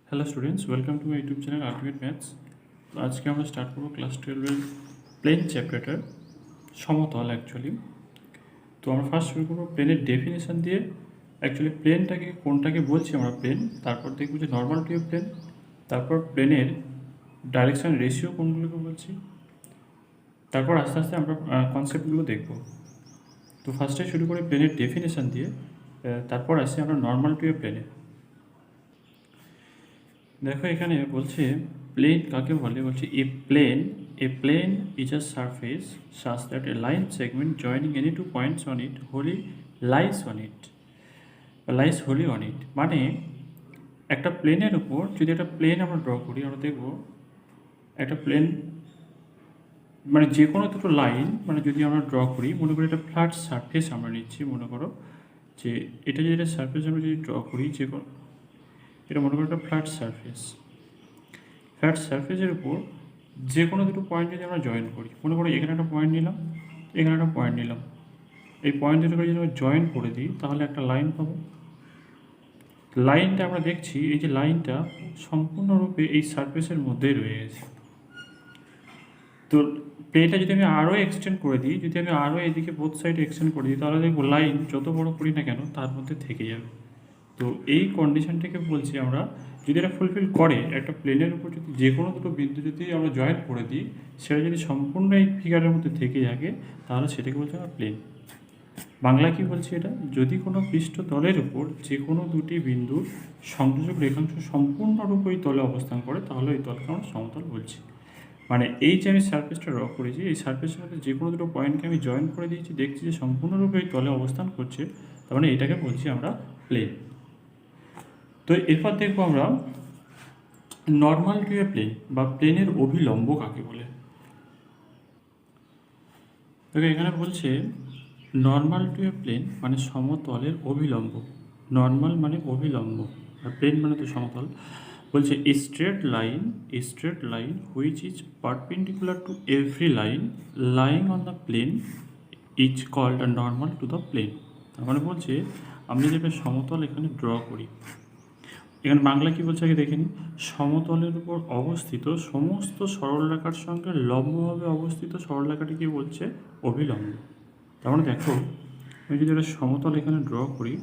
Hello students, welcome to my YouTube channel ultimate maths. তো আজকে আমরা স্টার্ট করবো ক্লাস 12-এর প্লেন চ্যাপ্টারটার সমতল অ্যাকচুয়ালি। তো আমরা ফার্স্ট শুরু করবো প্লেনের ডেফিনেশন দিয়ে। অ্যাকচুয়ালি প্লেনটাকে কোনটাকে বলছি আমরা প্লেন, তারপর দেখবো যে নর্মাল টু প্লেন, তারপর প্লেনের ডাইরেকশন রেশিও কোনগুলোকে বলছি, তারপর আস্তে আস্তে আমরা কনসেপ্টগুলো দেখবো। তো ফার্স্টে শুরু করি প্লেনের ডেফিনেশন দিয়ে, তারপর আসি আমরা নর্মাল টু প্লেনে। দেখো এখানে বলছে প্লেন কাকে বলে, বলছে a plane is a surface such that a line segment joining any two points on it wholly lies wholly on it. মানে একটা প্লেনের উপর যদি একটা প্লেন আমরা ড্র করি, আমরা দেখবো একটা প্লেন মানে যে কোনো দুটো লাইন মানে যদি আমরা ড্র করি, মনে করি একটা ফ্ল্যাট সারফেস আমরা নিচ্ছি, মনে করো যে এটা যদি একটা সারফেস আমরা যদি ড্র করি, যে কোনো এটা মনে করো একটা ফ্ল্যাট সারফেসের উপর যে কোনো দুটো পয়েন্ট যদি আমরা জয়েন করি, মনে করো এখানে একটা পয়েন্ট নিলাম, এখানে একটা পয়েন্ট নিলাম, এই পয়েন্ট দুটোকে যদি আমরা জয়েন করে দিই তাহলে একটা লাইন পাবো। লাইনটা আমরা দেখছি, এই যে লাইনটা সম্পূর্ণরূপে এই সারফেসের মধ্যেই রয়ে গেছে। তো প্লেটা যদি আমি আরও এক্সটেন্ড করে দিই, যদি আমি আরও এদিকে বোথ সাইডে এক্সটেন্ড করে দিই, তাহলে দেখবো লাইন যত বড় করি না কেন তার মধ্যে থেকে যাবে। তো এই কন্ডিশনটাকে বলছি আমরা, যদি এটা ফুলফিল করে, একটা প্লেনের উপর যদি যে কোনো দুটো বিন্দু যদি আমরা জয়েন করে দিই, সেটা যদি সম্পূর্ণ এই ফিগারের মধ্যে থেকে থাকে, তাহলে সেটাকে বলছে আমরা প্লেন। বাংলা কি বলছি এটা, যদি কোনো পৃষ্ঠতলের উপর যে কোনো দুটি বিন্দুর সংযোজক রেখাংশ সম্পূর্ণরূপে ওই তলে অবস্থান করে, তাহলে ওই তলকে আমরা সমতল বলছি। মানে এই যে আমি সারফেসটা ড্র করেছি, এই সারফেসের মধ্যে যে কোনো দুটো পয়েন্টকে আমি জয়েন করে দিয়েছি, দেখছি যে সম্পূর্ণরূপে এই তলে অবস্থান করছে, তার মানে এটাকে বলছি আমরা প্লেন। তো এরপর দেখবো আমরা নর্মাল টু এ প্লেন বা প্লেনের অভিলম্ব কাকে বলে। দেখো এখানে বলছে নর্মাল টু এ প্লেন মানে সমতলের অভিলম্ব। নর্মাল মানে অভিলম্ব আর প্লেন মানে তো সমতল। বলছে straight line which is perpendicular to every line lying on the plane is called a normal to the plane. তার মানে বলছে আমি যেটা সমতল এখানে ড্র করি, এখানে বাংলা কি বলছে আগে দেখে নিই। সমতলের উপর অবস্থিত সমস্ত সরলরেখার সঙ্গে লম্বভাবে অবস্থিত সরলরেখাটি কি বলছে, অভিলম্ব। তার মানে দেখো আমি যদি একটা সমতল এখানে ড্র করি,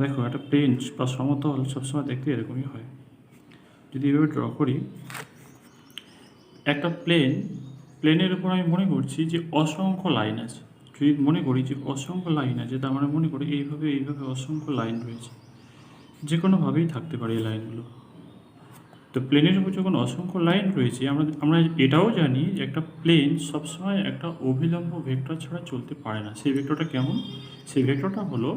দেখো একটা প্লেন বা সমতল সবসময় দেখতে এরকমই হয়। যদি এভাবে ড্র করি একটা প্লেনের উপর আমি মনে করছি যে অসংখ্য লাইন আছে। যদি মনে করি যে অসংখ্য লাইন আছে, তার মানে মনে করি এইভাবে অসংখ্য লাইন রয়েছে, যে কোনোভাবেই থাকতে পারে এই লাইনগুলো। তো প্লেনের উপর যখন অসংখ্য লাইন রয়েছে, আমরা এটাও জানি যে একটা প্লেন সবসময় একটা অভিলম্ব ভেক্টর ছাড়া চলতে পারে না। সেই ভেক্টরটা কেমন, সেই ভেক্টরটা হলো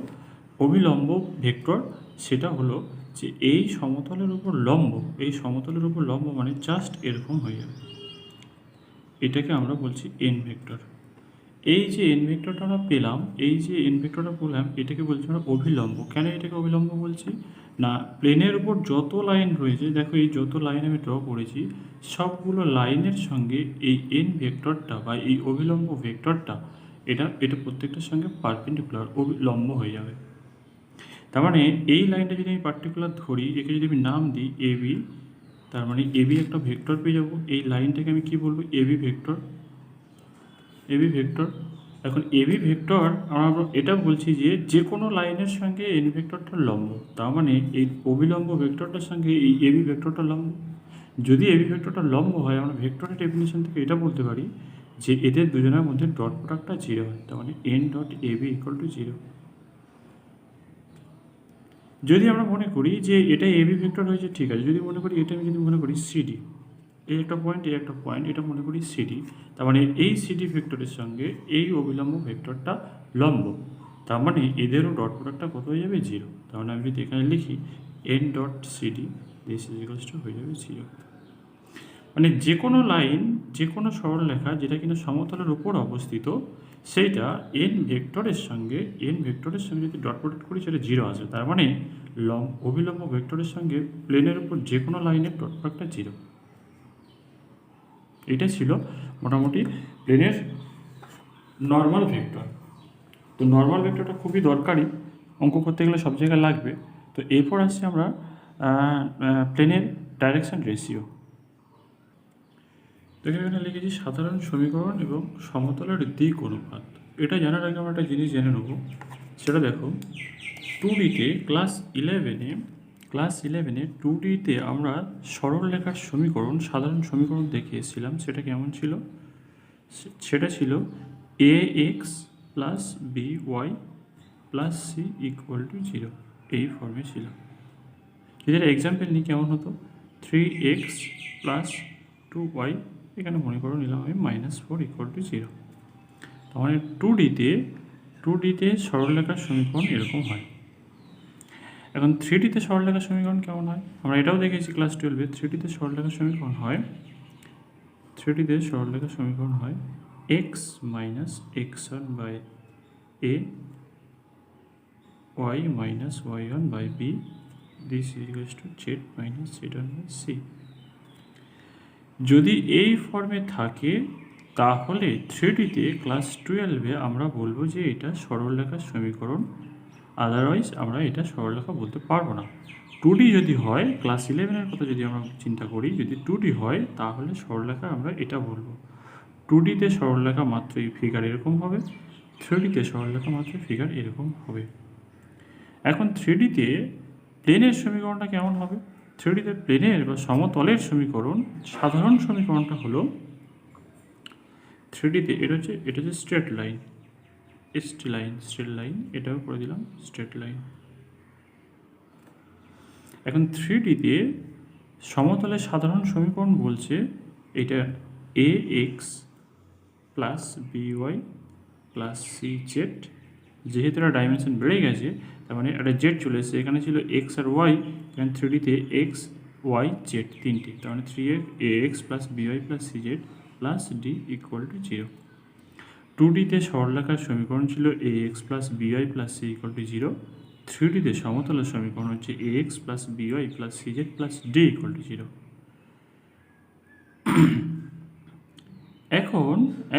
অভিলম্ব ভেক্টর। সেটা হলো যে এই সমতলের উপর লম্ব মানে জাস্ট এরকম হয়ে যাবে, এটাকে আমরা বলছি এন ভেক্টর। এই যে এন ভেক্টরটা আমরা পেলাম, এটাকে বলছি আমরা অভিলম্ব। কেন এটাকে অভিলম্ব বলছি না, প্লেনের উপর যত লাইন রয়েছে, দেখো এই যত লাইন আমি ড্র করেছি, সবগুলো লাইনের সঙ্গে এই এন ভেক্টরটা বা এই অভিলম্ব ভেক্টরটা এটা প্রত্যেকটার সঙ্গে পারপেন্ডিকুলার অভিলম্ব হয়ে যাবে। তার মানে এই লাইনটা যদি আমি পার্টিকুলার ধরি, একে যদি আমি নাম দিই এবি, তার মানে এবি একটা ভেক্টর পেয়ে যাবো। এই লাইনটাকে আমি কি বলবো, এবি ভেক্টর। এখন এবি ভেক্টর আমরা এটা বলছি যে কোনো লাইনের সঙ্গে এন ভেক্টরটা লম্ব, তার মানে এই অভিলম্ব ভেক্টরটার সঙ্গে এই এবি ভেক্টরটা লম্ব। যদি এবি ভেক্টরটা লম্ব হয়, আমরা ভেক্টরের ডেফিনেশন থেকে এটা বলতে পারি যে এদের দুজনের মধ্যে ডট প্রোডাক্টটা জিরো হয়, তার মানে n dot a b equal to zero. যদি আমরা মনে করি যে এটা এবি ভেক্টর হয়েছে, ঠিক আছে, যদি মনে করি এটা আমি যদি মনে করি সিডি, এই একটা পয়েন্ট এটা মনে করি সিডি, তার মানে এই সিডি ভেক্টরের সঙ্গে এই অভিলম্ব ভেক্টরটা লম্ব, তার মানে এদেরও ডট প্রোডাক্টটা কত হয়ে যাবে, জিরো। তার মানে আমি যদি এখানে লিখি N dot CD this is equals to হয়ে যাবে জিরো। মানে যে কোনো লাইন, যে কোনো সরলরেখা যেটা কিনা সমতলের উপর অবস্থিত, সেইটা এন ভেক্টরের সঙ্গে যদি ডট প্রোডাক্ট করি, সেটা জিরো আসে। তার মানে অভিলম্ব ভেক্টরের সঙ্গে প্লেনের উপর যে কোনো লাইনের ডট প্রোডাক্টটা জিরো। এটা ছিল মোটামুটি প্লেনের নর্মাল ভেক্টর। তো নর্মাল ভেক্টরটা খুবই দরকারি, অঙ্ক করতে গেলে সব জায়গায় লাগবে। তো এরপর আসছি আমরা প্লেনের ডাইরেকশন রেশিও। দেখে এখানে লিখেছি সাধারণ সমীকরণ এবং সমতলের দিক অনুপাত। এটা জানার আগে আমরা একটা জিনিস জেনে নেব, সেটা দেখো 2Dতে ক্লাস ইলেভেনে 2Dতে আমরা সরল রেখার সমীকরণ, সাধারণ সমীকরণ দেখে এসেছিলাম। সেটা কেমন ছিল? সেটা ছিল ax plus by plus c equal to 0, এই ফর্মে ছিল। যদি এক্সাম্পল নিই কেমন হতো, 3x প্লাস 2y, এখানে মনে করো নিলাম আমি -4 ইকুয়াল টু 0। তাহলে 2Dতে সরলরেখার সমীকরণ এরকম হয়। এখন 3Dতে সরলরেখার সমীকরণ কেমন হয় আমরা এটাও দেখেছি ক্লাস 12-এ। 3Dতে সরলরেখার সমীকরণ হয়, 3Dতে সরলরেখার সমীকরণ হয় x minus x1 by a, y minus y1 by b, this is equals to z minus z1 by c। যদি এই ফর্মে থাকে তাহলে 3Dতে ক্লাস 12-এ আমরা বলবো যে এটা সরলরেখার সমীকরণ, আদারওয়াইজ আমরা এটা সরলরেখা বলতে পারবো না। 2D যদি হয়, ক্লাস 11-এর কথা যদি আমরা চিন্তা করি, যদি 2D হয় তাহলে সরলরেখা আমরা এটা বলবো। 2Dতে সরলরেখা মাত্র এই ফিগার এরকম হবে, 3Dতে সরলরেখা মাত্র ফিগার এরকম হবে। এখন 3Dতে প্লেনের সমীকরণটা কেমন হবে? 3Dতে প্লেনের বা সমতলের সমীকরণ, সাধারণ সমীকরণটা হলো 3Dতে এটা হচ্ছে স্ট্রেট লাইন, স্ট্রেট লাইন, এটাও করে দিলাম স্ট্রেট লাইন। এখন 3Dতে সমতলের সাধারণ সমীকরণ বলছে এটা ax plus by plus cz, যেহেতু এটা ডাইমেনশন বেড়ে গেছে তার মানে একটা জেড চলে এসেছে, এখানে ছিল এক্স আর ওয়াই, এখানে 3Dতে এক্স ওয়াই জেড তিনটে, তার মানে 3ax plus by plus cz plus d equal to 0। 2Dতে সরলরেখার সমীকরণ ছিল ax plus by plus c equal to 0। 3Dতে সমতলের সমীকরণ হচ্ছে ax plus by plus cz plus d equal to 0।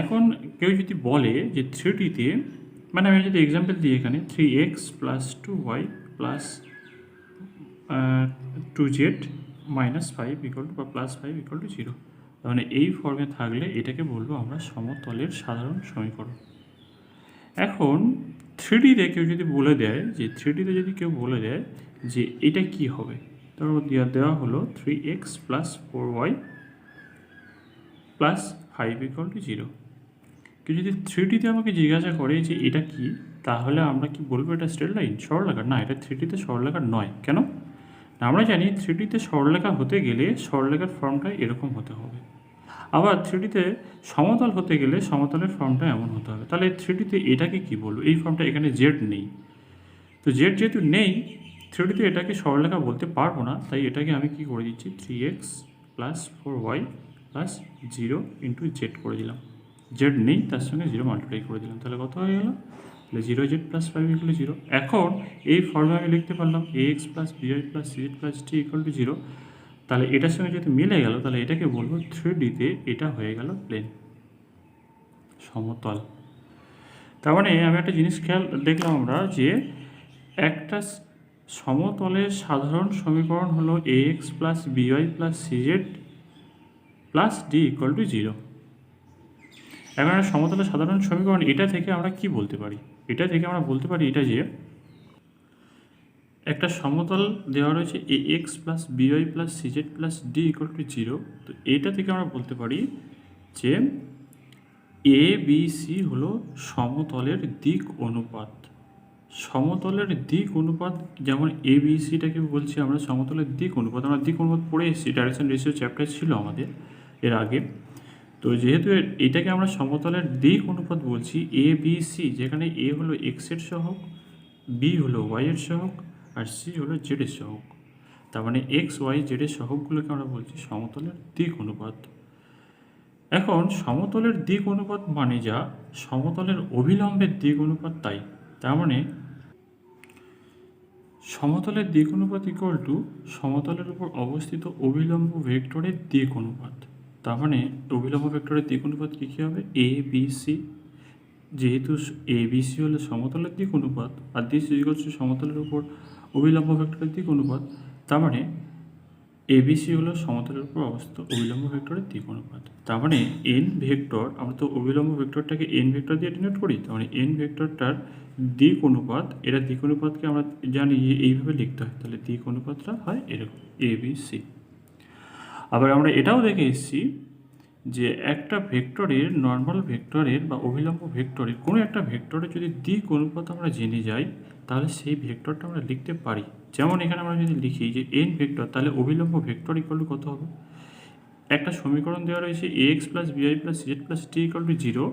এখন কেউ যদি বলে যে 3Dতে, মানে আমি যদি এক্সাম্পল দিই এখানে 3x plus 2y plus 2z minus 5 equal to বা প্লাস 5 ইকুয়াল টু 0, তাহলে এই ফর্মে থাকলে এটাকে বলবো আমরা সমতলের সাধারণ সমীকরণ। এখন 3Dতে কেউ যদি বলে দেয় যে 3Dতে যদি কেউ বলে দেয় যে এটা কি হবে, তারপর দেওয়া হলো 3x plus 4y plus 5 equal to 0। কেউ যদি 3Dতে আমাকে জিজ্ঞাসা করে যে এটা কি, তাহলে আমরা কি বলবো এটা স্ট্রেট লাইন, সরলরেখা? না, এটা 3Dতে সরলরেখা নয়। কেন? আমরা জানি 3Dতে সরলরেখা হতে গেলে সরলরেখার ফর্মটা এরকম হতে হবে, আবার 3Dতে সমতল হতে গেলে সমতলের ফর্মটা এমন হতে হবে। তাহলে 3Dতে এটাকে কি বলবো? এই ফর্মটা, এখানে জেড নেই, তো জেড যেহেতু নেই 3Dতে এটাকে সরলরেখা বলতে পারবো না, তাই এটাকে আমি কি করে দিচ্ছি 3x plus 4y plus 0 into Z করে দিলাম। জেড নেই, তার সঙ্গে 0 মাল্টিপ্লাই করে দিলাম, তাহলে কত হয়ে গেল? তাহলে 0z প্লাস 5 ইকুয়াল টু 0। এখন এই ফর্মে আমি লিখতে পারলাম ax plus by plus cz plus d equal to 0। তাহলে এটার সঙ্গে যদি মিলে গেল তাহলে এটাকে বলবো 3Dতে এটা হয়ে গেল প্লেন, সমতল। তার মানে আমি একটা জিনিস খেয়াল দেখলাম আমরা যে একটা সমতলের সাধারণ সমীকরণ হলো ax plus by plus cz plus d equal to 0। এখন একটা সমতলের সাধারণ সমীকরণ, এটা থেকে আমরা কি বলতে পারি? এটা থেকে আমরা বলতে পারি এটা যে একটা সমতল দেওয়া রয়েছে ax plus by plus cz plus d equal to 0। তো এটা থেকে আমরা বলতে পারি যে এ বি সি হলো সমতলের দিক অনুপাত। সমতলের দিক অনুপাত, যেমন এ বি সিটাকে বলছি আমরা সমতলের দিক অনুপাত। আমরা দিক অনুপাত পড়ে এসেছি, ডাইরেকশন রেশিও চ্যাপ্টার ছিল আমাদের এর আগে। তো যেহেতু এটাকে আমরা সমতলের দিক অনুপাত বলছি, এ বি সি, যেখানে এ হলো এক্সের সহগ, বি হলো ওয়াইয়ের সহগ, আর সি হলো জেডের সহগ। তার মানে এক্স ওয়াই জেডের সহগগুলোকে আমরা বলছি সমতলের দিক অনুপাত। এখন সমতলের দিক অনুপাত মানে যা সমতলের অভিলম্বের দিক অনুপাত তাই। তার মানে সমতলের দিক অনুপাত ইকুয়াল টু সমতলের উপর অবস্থিত অভিলম্ব ভেক্টরের দিক অনুপাত। তার মানে অভিলম্ব ভেক্টরের দিক অনুপাত কী কী হবে? এ বি সি, যেহেতু এ বি সি হলো সমতলের দিক অনুপাত আর দিস ইকুয়াল টু সমতলের উপর অভিলম্ব ভেক্টরের দিক অনুপাত, তার মানে এবিসি হলো সমতলের উপর অবস্থিত অভিলম্ব ভেক্টরের দিক অনুপাত। তার মানে এন ভেক্টর, আমরা তো অভিলম্ব ভেক্টরটাকে এন ভেক্টর দিয়ে ডিনোট করি, তার মানে এন ভেক্টরটার দিক অনুপাত, এটা দিক অনুপাতকে আমরা জানি যে এইভাবে লিখতে হয়, তাহলে দিক অনুপাতটা হয় এরকম এবিসি। আবার আমরা এটাও দেখে এসেছি যে একটা ভেক্টরের, নর্মাল ভেক্টরের বা অভিলম্ব ভেক্টরের কোনো একটা ভেক্টরের যদি দিক অনুপাত আমরা জেনে যাই, তাহলে সেই ভেক্টরটা আমরা লিখতে পারি। যেমন এখানে আমরা যদি লিখি যে এন ভেক্টর, তাহলে অভিলম্ব ভেক্টর ইকুয়াল টু কত হবে? একটা সমীকরণ দেওয়া রয়েছে ax প্লাস বিআই plus Z plus T equal to 0,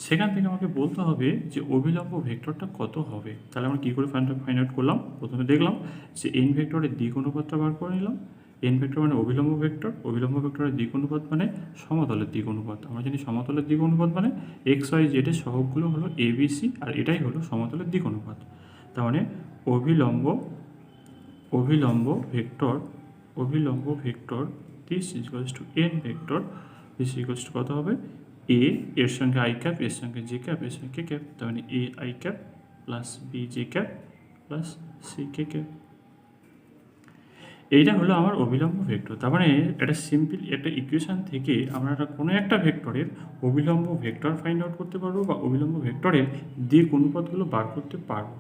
সেখান থেকে আমাকে বলতে হবে যে অভিলম্ব ভেক্টরটা কত হবে। তাহলে আমরা কী করে ফাইন্ড আউট করলাম? প্রথমে দেখলাম যে এন ভেক্টরের দিক অনুপাতটা বার করে নিলাম। এন ভেক্টর মানে অভিলম্ব ভেক্টর, অভিলম্ব ভেক্টরের দিক অনুপাত মানে সমতলের দিক অনুপাত। আমরা জানি সমতলের দিক অনুপাত মানে এক্স ওয়াই জেডের সহগগুলো হলো এবিসি, আর এটাই হলো সমতলের দিক অনুপাত। তার মানে অভিলম্ব vector this equals to N vector, this equals to কত হবে? এ এর সঙ্গে আই ক্যাপ, এর সঙ্গে জে ক্যাপ, এর সঙ্গে কে ক্যাপ, তার মানে a i cap plus b j cap plus c k cap. এইটা হলো আমার অভিলম্ব ভেক্টর। তার মানে এটা সিম্পল একটা ইকুয়েশন থেকে আমরা কোনো একটা ভেক্টরের অভিলম্ব ভেক্টর ফাইন্ড আউট করতে পারবো বা অভিলম্ব ভেক্টরের দিক অনুপাতগুলো বার করতে পারবো।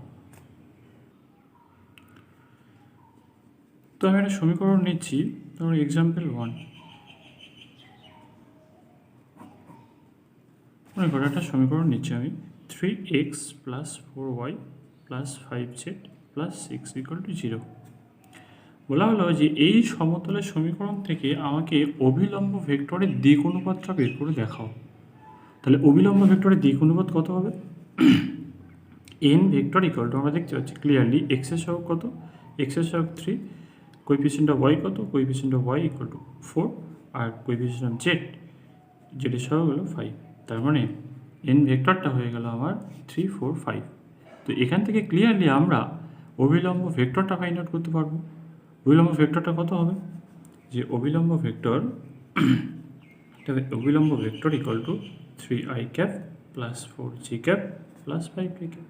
তো আমি একটা সমীকরণ নিচ্ছি, ধরো এক্সাম্পল 1। মনে করো একটা সমীকরণ নিচ্ছি আমি, 3x plus 4y plus 5z plus 6 equal to 0। বলা হলো যে এই সমতলের সমীকরণ থেকে আমাকে অভিলম্ব ভেক্টরের দিক অনুপাতটা বের করে দেখাও। তাহলে অভিলম্ব ভেক্টরের দিক অনুপাত কত হবে? এন ভেক্টর ইকুয়াল টু, আমরা দেখতে পাচ্ছি ক্লিয়ারলি এক্স এর সহগ কত? এক্স এর সহগ 3, কোএফিসিয়েন্ট অফ ওয়াই কত? Coefficient of y equal to 4, আর কোএফিসিয়েন্ট অফ জেড, জেডের সহগ হলো 5। তার মানে এন ভেক্টরটা হয়ে গেল আমার 3, 4, 5। তো এখান থেকে ক্লিয়ারলি আমরা অভিলম্ব ভেক্টরটা ফাইন্ড আউট করতে পারবো। অভিলম্ব ভেক্টরটা কত হবে? যে অভিলম্ব vector equal to 3i cap plus 4j cap plus 5k cap.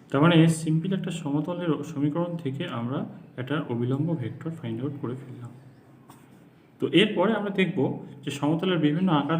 তার মানে সিম্পল একটা সমতলের সমীকরণ থেকে আমরা একটা অভিলম্ব ভেক্টর ফাইন্ড আউট করে ফেললাম। তো এরপরে আমরা দেখব যে সমতলের বিভিন্ন আকার